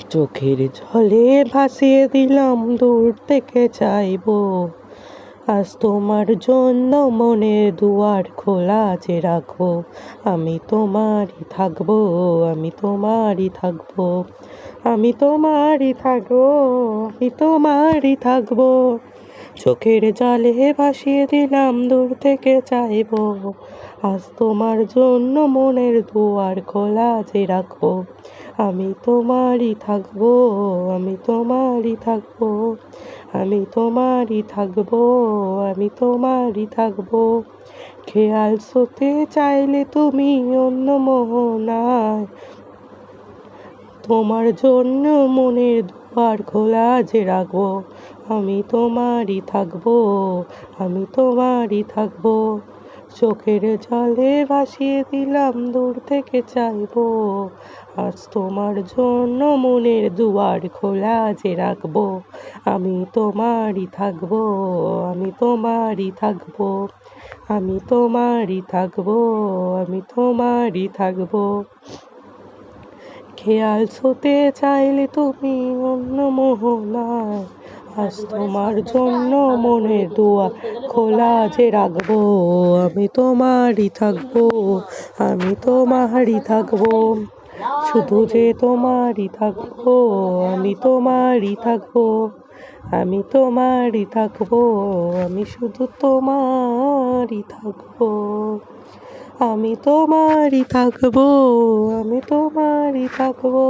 চোখের জলে ভাসিয়ে দিলাম দূর থেকে চাইবো, আজ তোমার জন্য মনের দুয়ার খোলা যে রাখবো। আমি তোমারই থাকবো, আমি তোমারই থাকবো, আমি তোমারই থাকবো, আমি তোমারই থাকবো। চোখের জলে ভাসিয়ে দিলাম দূর থেকে চাইবো, আজ তোমার জন্য মনের দুয়ার খোলা যে রাখবো। আমি তোমারই থাকবো, আমি তোমারই থাকবো, আমি তোমারই থাকবো, আমি তোমারই থাকবো। খেয়াল ছুঁতে চাইলে তুমি অন্য মোহনায়, তোমার জন্য মনের দুয়ার খোলা যে রাখবো। আমি তোমারই থাকবো, আমি তোমারই থাকবো। চোখের জলে ভাসিয়ে দিলাম দূর থেকে চাইবো, আজ তোমার জন্য মনের দুয়ার খোলা যে রাখবো। আমি তোমারই থাকবো, আমি তোমারই থাকবো, আমি তোমারই থাকবো, আমি তোমারই থাকবো। খেয়াল ছুঁতে চাইলে তুমি অন্য মোহনায়, আজ তোমার জন্য মনের দুয়ার খোলা যে রাখবো। আমি তোমারই থাকবো, আমি তোমারই থাকবো, শুধু যে তোমারই থাকবো, আমি তোমারই থাকবো, আমি তোমারই থাকবো, আমি শুধু তোমারই থাকবো। আমি তোমারই থাকবো, আমি তোমারই থাকবো।